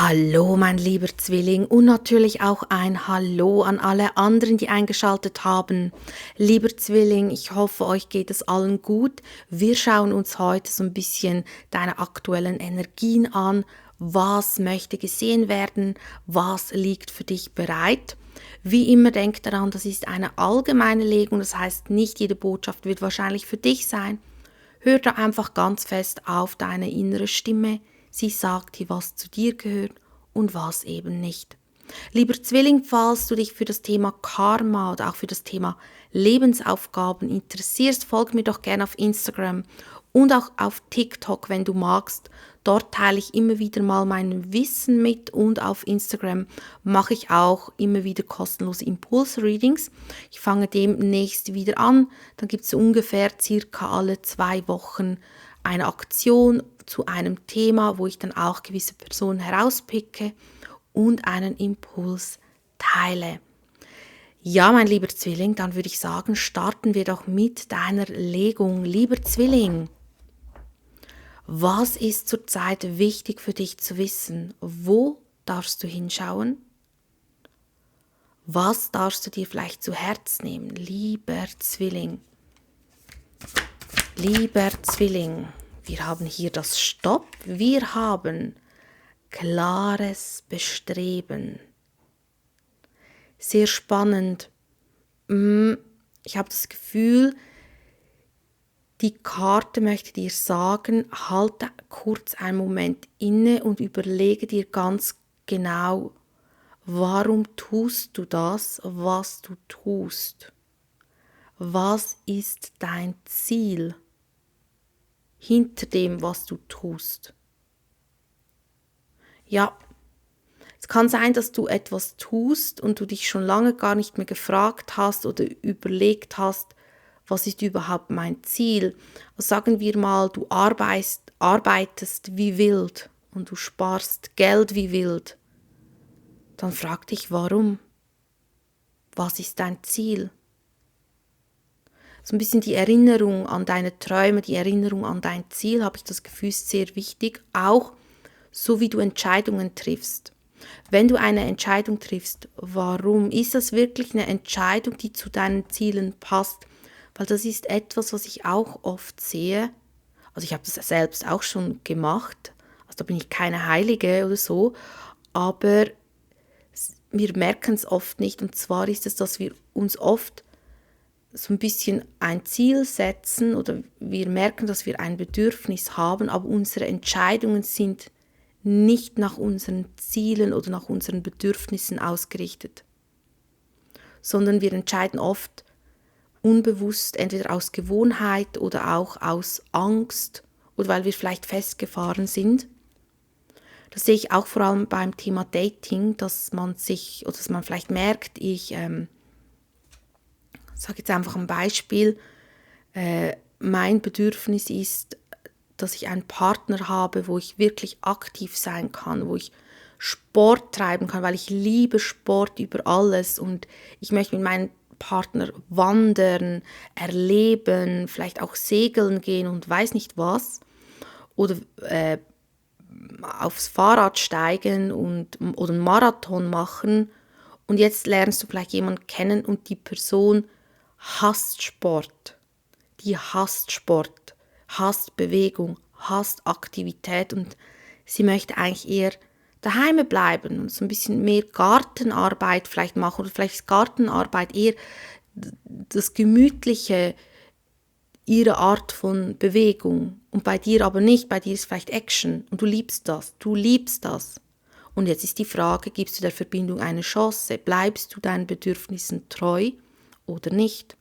Hallo, mein lieber Zwilling, und natürlich auch ein Hallo an alle anderen, die eingeschaltet haben. Lieber Zwilling, ich hoffe, euch geht es allen gut. Wir schauen uns heute so ein bisschen deine aktuellen Energien an. Was möchte gesehen werden? Was liegt für dich bereit? Wie immer, denk daran, das ist eine allgemeine Legung, das heißt, nicht jede Botschaft wird wahrscheinlich für dich sein. Hör da einfach ganz fest auf deine innere Stimme. Sie sagt dir, was zu dir gehört und was eben nicht. Lieber Zwilling, falls du dich für das Thema Karma oder auch für das Thema Lebensaufgaben interessierst, folg mir doch gerne auf Instagram und auch auf TikTok, wenn du magst. Dort teile ich immer wieder mal mein Wissen mit und auf Instagram mache ich auch immer wieder kostenlose Impulse-Readings. Ich fange demnächst wieder an. Dann gibt es ungefähr circa alle 2 Wochen eine Aktion zu einem Thema, wo ich dann auch gewisse Personen herauspicke und einen Impuls teile. Ja, mein lieber Zwilling, dann würde ich sagen, starten wir doch mit deiner Legung. Lieber Zwilling, was ist zurzeit wichtig für dich zu wissen? Wo darfst du hinschauen? Was darfst du dir vielleicht zu Herz nehmen, lieber Zwilling? Lieber Zwilling, wir haben hier das Stopp, wir haben klares Bestreben. Sehr spannend. Ich habe das Gefühl, die Karte möchte dir sagen, halte kurz einen Moment inne und überlege dir ganz genau, warum tust du das, was du tust? Was ist dein Ziel hinter dem, was du tust? Ja, es kann sein, dass du etwas tust und du dich schon lange gar nicht mehr gefragt hast oder überlegt hast, was ist überhaupt mein Ziel? Also sagen wir mal, du arbeitest wie wild und du sparst Geld wie wild. Dann frag dich, warum? Was ist dein Ziel? So ein bisschen die Erinnerung an deine Träume, die Erinnerung an dein Ziel, habe ich das Gefühl, ist sehr wichtig, auch so wie du Entscheidungen triffst. Wenn du eine Entscheidung triffst, warum? Ist das wirklich eine Entscheidung, die zu deinen Zielen passt? Weil das ist etwas, was ich auch oft sehe. Also ich habe das selbst auch schon gemacht. Also da bin ich keine Heilige oder so. Aber wir merken es oft nicht. Und zwar ist es, dass wir uns oft so ein bisschen ein Ziel setzen oder wir merken, dass wir ein Bedürfnis haben, aber unsere Entscheidungen sind nicht nach unseren Zielen oder nach unseren Bedürfnissen ausgerichtet, sondern wir entscheiden oft unbewusst, entweder aus Gewohnheit oder auch aus Angst oder weil wir vielleicht festgefahren sind. Das sehe ich auch vor allem beim Thema Dating, dass man sich oder dass man vielleicht merkt, ich sage jetzt einfach ein Beispiel, mein Bedürfnis ist, dass ich einen Partner habe, wo ich wirklich aktiv sein kann, wo ich Sport treiben kann, weil ich liebe Sport über alles und ich möchte mit meinem Partner wandern, erleben, vielleicht auch segeln gehen und weiß nicht was. Oder aufs Fahrrad steigen oder einen Marathon machen. Und jetzt lernst du vielleicht jemanden kennen und die Person hasst Sport. Die hasst Sport, hasst Bewegung, hasst Aktivität und sie möchte eigentlich eher daheim bleiben und so ein bisschen mehr Gartenarbeit vielleicht machen oder vielleicht ist Gartenarbeit eher das Gemütliche, ihre Art von Bewegung und bei dir aber nicht, bei dir ist vielleicht Action und du liebst das. Und jetzt ist die Frage, gibst du der Verbindung eine Chance, bleibst du deinen Bedürfnissen treu oder nicht?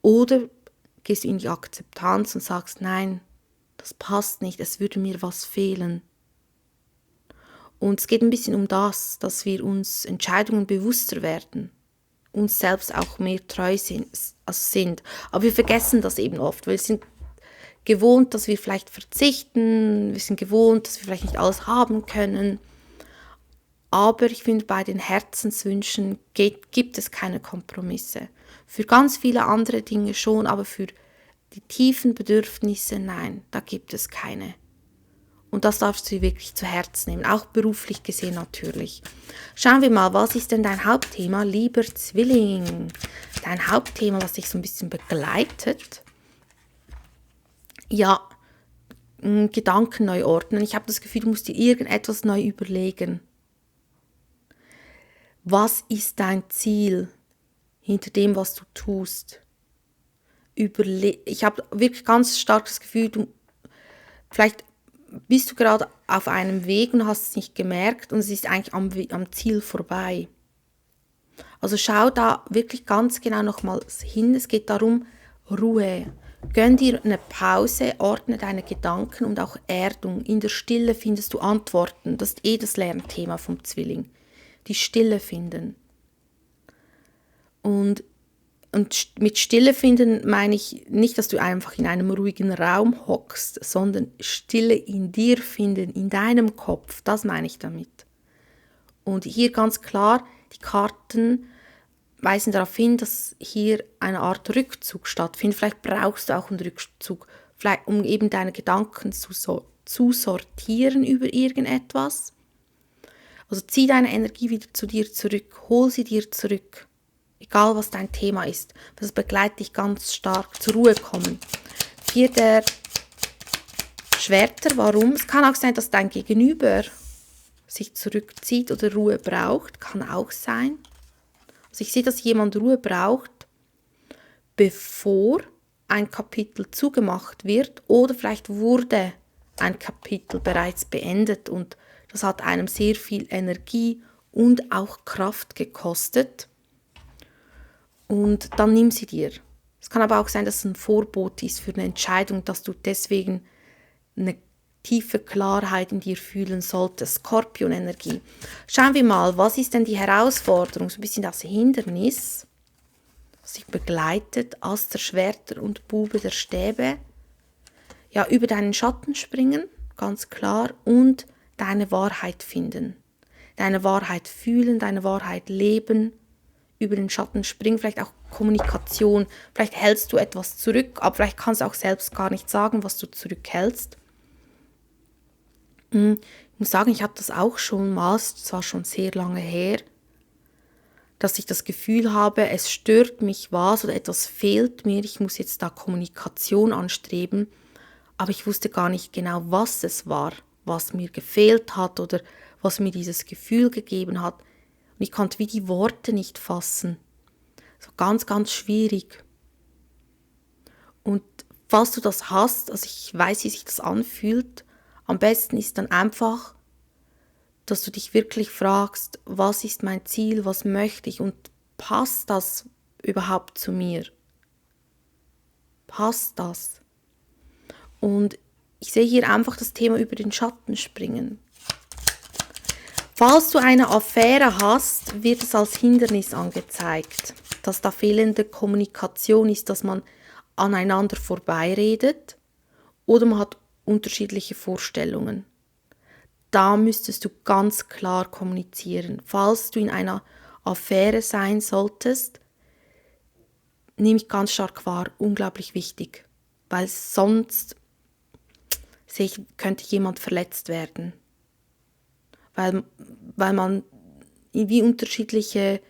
Oder gehst du in die Akzeptanz und sagst, nein, das passt nicht, es würde mir was fehlen. Und es geht ein bisschen um das, dass wir uns Entscheidungen bewusster werden, uns selbst auch mehr treu sind. Aber wir vergessen das eben oft, weil wir sind gewohnt, dass wir vielleicht verzichten, wir sind gewohnt, dass wir vielleicht nicht alles haben können. Aber ich finde, bei den Herzenswünschen gibt es keine Kompromisse. Für ganz viele andere Dinge schon, aber für die tiefen Bedürfnisse, nein, da gibt es keine. Und das darfst du dir wirklich zu Herzen nehmen, auch beruflich gesehen natürlich. Schauen wir mal, was ist denn dein Hauptthema, lieber Zwilling? Dein Hauptthema, was dich so ein bisschen begleitet? Ja, Gedanken neu ordnen. Ich habe das Gefühl, du musst dir irgendetwas neu überlegen. Was ist dein Ziel hinter dem, was du tust? Ich habe wirklich ganz stark das Gefühl, vielleicht bist du gerade auf einem Weg und hast es nicht gemerkt und es ist eigentlich am Ziel vorbei. Also schau da wirklich ganz genau nochmals hin. Es geht darum, Ruhe. Gönn dir eine Pause, ordne deine Gedanken und auch Erdung. In der Stille findest du Antworten. Das ist das Lernthema vom Zwilling. Die Stille finden. Und mit Stille finden meine ich nicht, dass du einfach in einem ruhigen Raum hockst, sondern Stille in dir finden, in deinem Kopf. Das meine ich damit. Und hier ganz klar, die Karten weisen darauf hin, dass hier eine Art Rückzug stattfindet. Vielleicht brauchst du auch einen Rückzug, vielleicht um eben deine Gedanken zu sortieren über irgendetwas. Also zieh deine Energie wieder zu dir zurück, hol sie dir zurück. Egal, was dein Thema ist. Das begleitet dich ganz stark. Zur Ruhe kommen. 4 der Schwerter. Warum? Es kann auch sein, dass dein Gegenüber sich zurückzieht oder Ruhe braucht. Kann auch sein. Also ich sehe, dass jemand Ruhe braucht, bevor ein Kapitel zugemacht wird. Oder vielleicht wurde ein Kapitel bereits beendet. Und das hat einem sehr viel Energie und auch Kraft gekostet. Und dann nimm sie dir. Es kann aber auch sein, dass es ein Vorbot ist für eine Entscheidung, dass du deswegen eine tiefe Klarheit in dir fühlen solltest. Skorpion-Energie. Schauen wir mal, was ist denn die Herausforderung, so ein bisschen das Hindernis, das dich begleitet, Ass der Schwerter und Bube der Stäbe. Ja, über deinen Schatten springen, ganz klar, und deine Wahrheit finden. Deine Wahrheit fühlen, deine Wahrheit leben, über den Schatten springen, vielleicht auch Kommunikation, vielleicht hältst du etwas zurück, aber vielleicht kannst du auch selbst gar nicht sagen, was du zurückhältst. Ich muss sagen, ich habe das auch schon mal, zwar schon sehr lange her, dass ich das Gefühl habe, es stört mich was oder etwas fehlt mir, ich muss jetzt da Kommunikation anstreben, aber ich wusste gar nicht genau, was es war, was mir gefehlt hat oder was mir dieses Gefühl gegeben hat. Und ich konnte wie die Worte nicht fassen. So ganz, ganz schwierig. Und falls du das hast, also ich weiß, wie sich das anfühlt, am besten ist dann einfach, dass du dich wirklich fragst, was ist mein Ziel, was möchte ich und passt das überhaupt zu mir? Passt das? Und ich sehe hier einfach das Thema über den Schatten springen. Falls du eine Affäre hast, wird es als Hindernis angezeigt, dass da fehlende Kommunikation ist, dass man aneinander vorbeiredet oder man hat unterschiedliche Vorstellungen. Da müsstest du ganz klar kommunizieren. Falls du in einer Affäre sein solltest, nehme ich ganz stark wahr, unglaublich wichtig, weil sonst könnte jemand verletzt werden. Weil man in wie unterschiedliche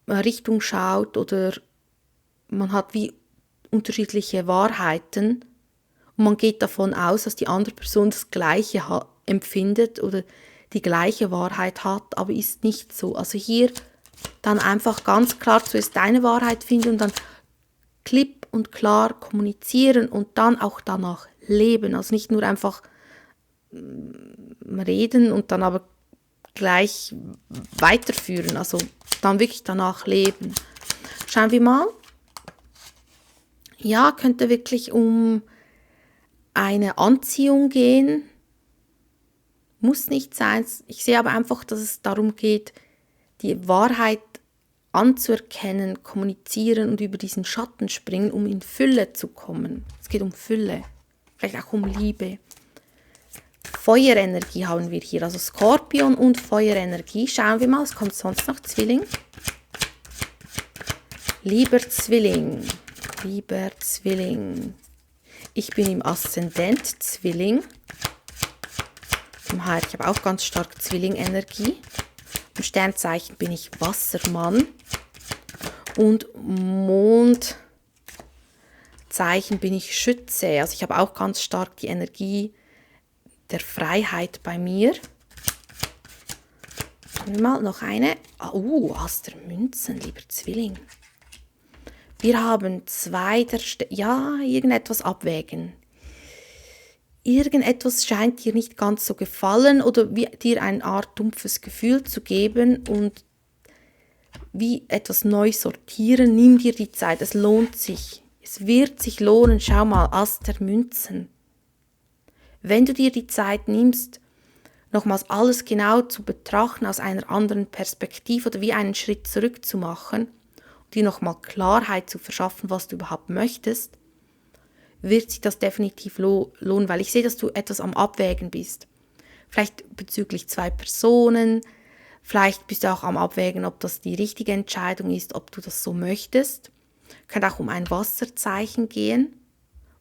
Richtungen schaut oder man hat wie unterschiedliche Wahrheiten und man geht davon aus, dass die andere Person das Gleiche empfindet oder die gleiche Wahrheit hat, aber ist nicht so. Also hier dann einfach ganz klar zuerst deine Wahrheit finden und dann klipp und klar kommunizieren und dann auch danach leben. Also nicht nur einfach reden und dann aber gleich weiterführen, also dann wirklich danach leben. Schauen wir mal. Ja, könnte wirklich um eine Anziehung gehen. Muss nicht sein. Ich sehe aber einfach, dass es darum geht, die Wahrheit anzuerkennen, kommunizieren und über diesen Schatten springen, um in Fülle zu kommen. Es geht um Fülle, vielleicht auch um Liebe. Feuerenergie haben wir hier, also Skorpion und Feuerenergie. Schauen wir mal, was kommt sonst noch? Zwilling. Lieber Zwilling, ich bin im Aszendent Zwilling. Ich habe auch ganz stark Zwillingenergie. Im Sternzeichen bin ich Wassermann. Und Mondzeichen bin ich Schütze. Also ich habe auch ganz stark die Energie der Freiheit bei mir. Mal noch eine. Ass der Münzen, lieber Zwilling. Wir haben irgendetwas abwägen. Irgendetwas scheint dir nicht ganz so gefallen oder dir eine Art dumpfes Gefühl zu geben und wie etwas neu sortieren. Nimm dir die Zeit, es lohnt sich. Es wird sich lohnen. Schau mal, Ass der Münzen. Wenn du dir die Zeit nimmst, nochmals alles genau zu betrachten aus einer anderen Perspektive oder wie einen Schritt zurück zu machen, dir nochmal Klarheit zu verschaffen, was du überhaupt möchtest, wird sich das definitiv lohnen, weil ich sehe, dass du etwas am Abwägen bist. Vielleicht bezüglich 2 Personen, vielleicht bist du auch am Abwägen, ob das die richtige Entscheidung ist, ob du das so möchtest. Könnte auch um ein Wasserzeichen gehen,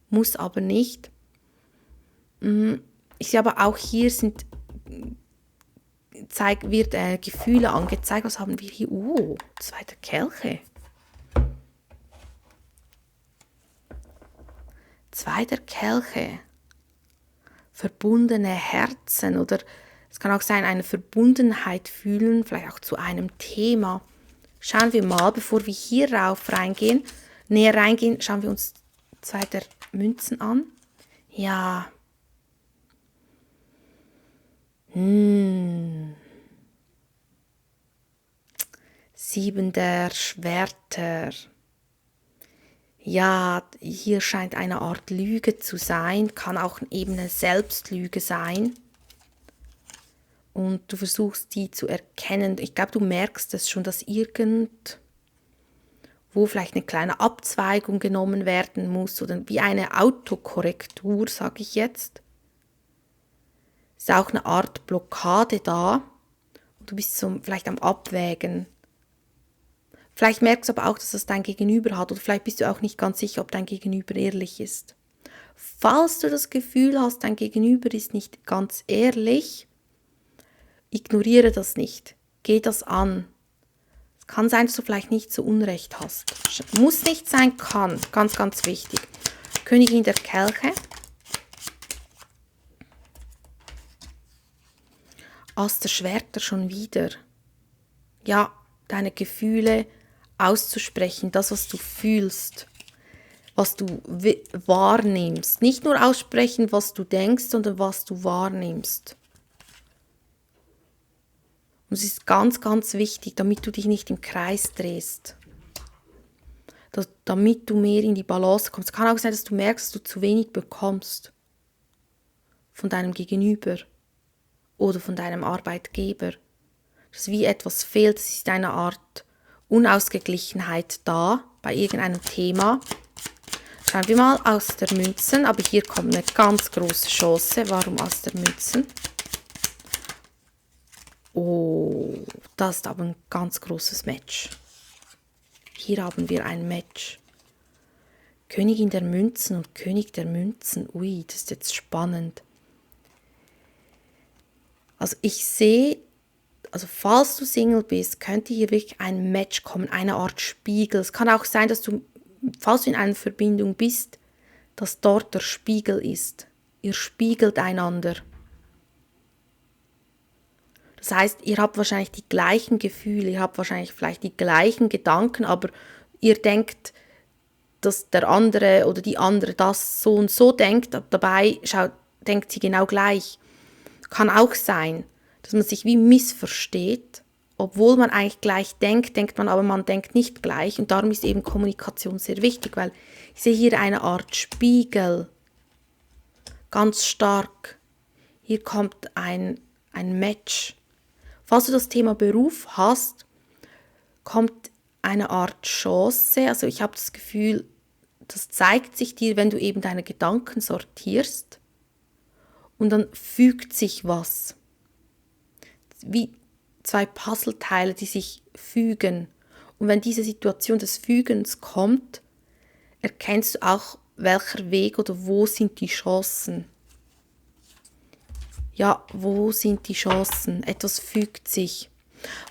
muss aber nicht. Ich sehe aber auch hier wird Gefühle angezeigt. Was haben wir hier? 2 Kelche. 2 Kelche. Verbundene Herzen oder es kann auch sein, eine Verbundenheit fühlen, vielleicht auch zu einem Thema. Schauen wir mal, bevor wir hier näher reingehen, schauen wir uns 2 Münzen an. Ja. 7 der Schwerter. Ja, hier scheint eine Art Lüge zu sein, kann auch eben eine Selbstlüge sein. Und du versuchst die zu erkennen. Ich glaube, du merkst es schon, dass irgendwo vielleicht eine kleine Abzweigung genommen werden muss oder wie eine Autokorrektur, sage ich jetzt. Ist auch eine Art Blockade da. Und du bist so vielleicht am Abwägen. Vielleicht merkst du aber auch, dass das dein Gegenüber hat oder vielleicht bist du auch nicht ganz sicher, ob dein Gegenüber ehrlich ist. Falls du das Gefühl hast, dein Gegenüber ist nicht ganz ehrlich, ignoriere das nicht. Geh das an. Es kann sein, dass du vielleicht nicht so Unrecht hast. Muss nicht sein, kann. Ganz, ganz wichtig. Königin der Kelche. Ass der Schwerter schon wieder. Ja, deine Gefühle auszusprechen, das, was du fühlst, was du wahrnimmst. Nicht nur aussprechen, was du denkst, sondern was du wahrnimmst. Und es ist ganz, ganz wichtig, damit du dich nicht im Kreis drehst. Damit du mehr in die Balance kommst. Es kann auch sein, dass du merkst, dass du zu wenig bekommst von deinem Gegenüber oder von deinem Arbeitgeber. Dass wie etwas fehlt, es ist eine Art Unausgeglichenheit da bei irgendeinem Thema. Schauen wir mal aus der Münzen, aber hier kommt eine ganz große Chance. Warum aus der Münzen? Das ist aber ein ganz großes Match. Hier haben wir ein Match. Königin der Münzen und König der Münzen. Ui, das ist jetzt spannend. Also ich sehe, falls du Single bist, könnte hier wirklich ein Match kommen, eine Art Spiegel. Es kann auch sein, dass falls du in einer Verbindung bist, dass dort der Spiegel ist. Ihr spiegelt einander. Das heißt, ihr habt wahrscheinlich die gleichen Gefühle, ihr habt wahrscheinlich vielleicht die gleichen Gedanken, aber ihr denkt, dass der andere oder die andere das so und so denkt, dabei denkt sie genau gleich. Kann auch sein, dass man sich wie missversteht, obwohl man eigentlich gleich denkt, aber man denkt nicht gleich. Und darum ist eben Kommunikation sehr wichtig, weil ich sehe hier eine Art Spiegel, ganz stark. Hier kommt ein Match. Falls du das Thema Beruf hast, kommt eine Art Chance. Also ich habe das Gefühl, das zeigt sich dir, wenn du eben deine Gedanken sortierst und dann fügt sich was. Wie 2 Puzzleteile, die sich fügen. Und wenn diese Situation des Fügens kommt, erkennst du auch, welcher Weg oder wo sind die Chancen. Ja, wo sind die Chancen? Etwas fügt sich.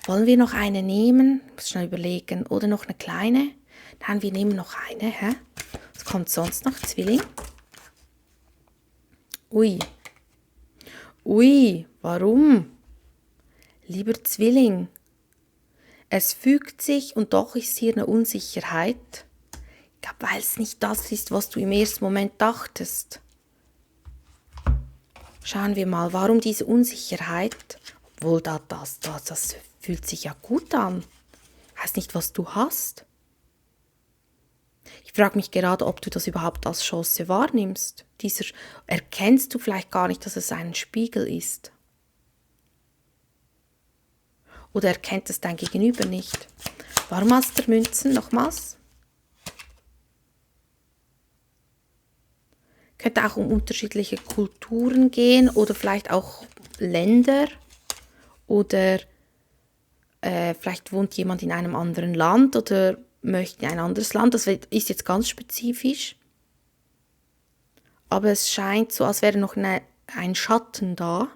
Wollen wir noch eine nehmen? Ich muss schnell überlegen. Oder noch eine kleine? Nein, wir nehmen noch eine. Hä? Was kommt sonst noch? Zwilling? Ui. Ui, warum? Lieber Zwilling, es fügt sich und doch ist hier eine Unsicherheit. Ich glaube, weil es nicht das ist, was du im ersten Moment dachtest. Schauen wir mal, warum diese Unsicherheit, obwohl das fühlt sich ja gut an. Heißt nicht, was du hast. Ich frage mich gerade, ob du das überhaupt als Chance wahrnimmst. Erkennst du vielleicht gar nicht, dass es ein Spiegel ist? Oder erkennt es dein Gegenüber nicht? Warum hast du Münzen? Nochmals? Könnte auch um unterschiedliche Kulturen gehen oder vielleicht auch Länder oder vielleicht wohnt jemand in einem anderen Land oder möchte in ein anderes Land. Das ist jetzt ganz spezifisch. Aber es scheint so, als wäre noch ein Schatten da.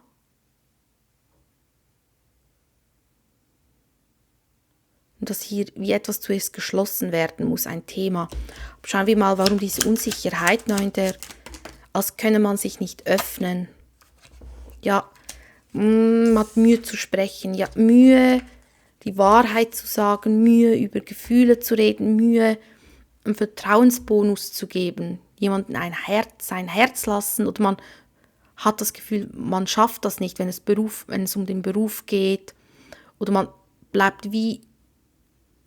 Und dass hier wie etwas zuerst geschlossen werden muss, ein Thema. Schauen wir mal, warum diese Unsicherheit noch als könne man sich nicht öffnen. Ja, man hat Mühe zu sprechen, ja, Mühe, die Wahrheit zu sagen, Mühe, über Gefühle zu reden, Mühe, einen Vertrauensbonus zu geben, jemandem sein Herz lassen oder man hat das Gefühl, man schafft das nicht, wenn es um den Beruf geht oder man bleibt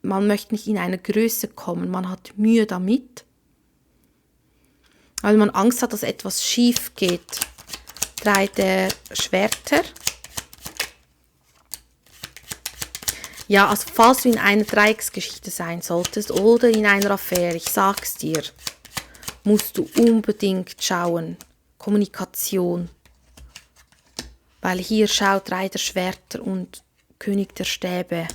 man möchte nicht in eine Größe kommen, man hat Mühe damit, weil man Angst hat, dass etwas schief geht. 3 der Schwerter. Ja, also falls du in einer Dreiecksgeschichte sein solltest oder in einer Affäre, ich sag's dir, musst du unbedingt schauen. Kommunikation. Weil hier schaut 3 der Schwerter und König der Stäbe.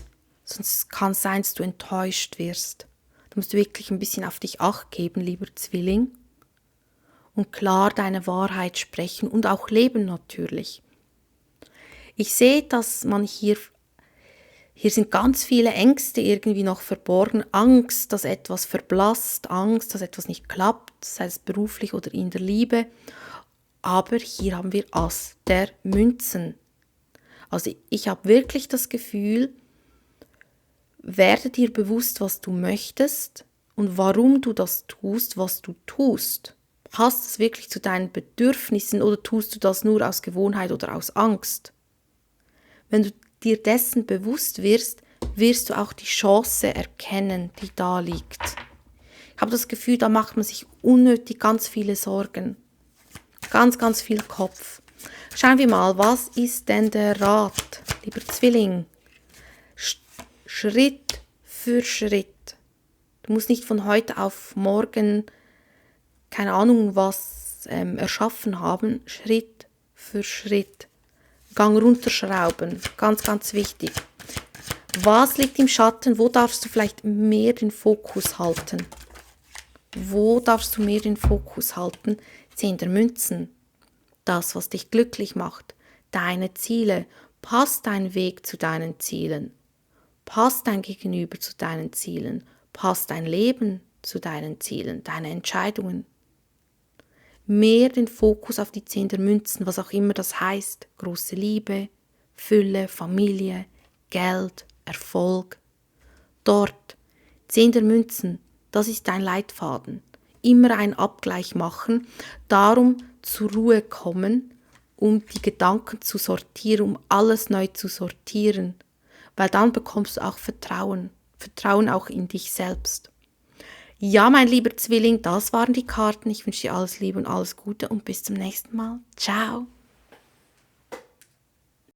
Sonst kann es sein, dass du enttäuscht wirst. Du musst wirklich ein bisschen auf dich Acht geben, lieber Zwilling. Und klar deine Wahrheit sprechen und auch leben natürlich. Ich sehe, dass man hier sind ganz viele Ängste irgendwie noch verborgen. Angst, dass etwas verblasst, Angst, dass etwas nicht klappt, sei es beruflich oder in der Liebe. Aber hier haben wir Ass der Münzen. Also ich habe wirklich das Gefühl, werde dir bewusst, was du möchtest und warum du das tust, was du tust. Passt es wirklich zu deinen Bedürfnissen oder tust du das nur aus Gewohnheit oder aus Angst? Wenn du dir dessen bewusst wirst, wirst du auch die Chance erkennen, die da liegt. Ich habe das Gefühl, da macht man sich unnötig ganz viele Sorgen. Ganz, ganz viel Kopf. Schauen wir mal, was ist denn der Rat, lieber Zwilling? Schritt für Schritt. Du musst nicht von heute auf morgen, keine Ahnung was, erschaffen haben. Schritt für Schritt. Gang runterschrauben, ganz, ganz wichtig. Was liegt im Schatten? Wo darfst du vielleicht mehr den Fokus halten? Wo darfst du mehr den Fokus halten? 10 der Münzen. Das, was dich glücklich macht. Deine Ziele. Passt dein Weg zu deinen Zielen. Passt dein Gegenüber zu deinen Zielen. Passt dein Leben zu deinen Zielen, deine Entscheidungen. Mehr den Fokus auf die 10 der Münzen, was auch immer das heißt. Große Liebe, Fülle, Familie, Geld, Erfolg. Dort, 10 der Münzen, das ist dein Leitfaden. Immer einen Abgleich machen, darum zur Ruhe kommen, um die Gedanken zu sortieren, um alles neu zu sortieren. Weil dann bekommst du auch Vertrauen. Vertrauen auch in dich selbst. Ja, mein lieber Zwilling, das waren die Karten. Ich wünsche dir alles Liebe und alles Gute und bis zum nächsten Mal. Ciao.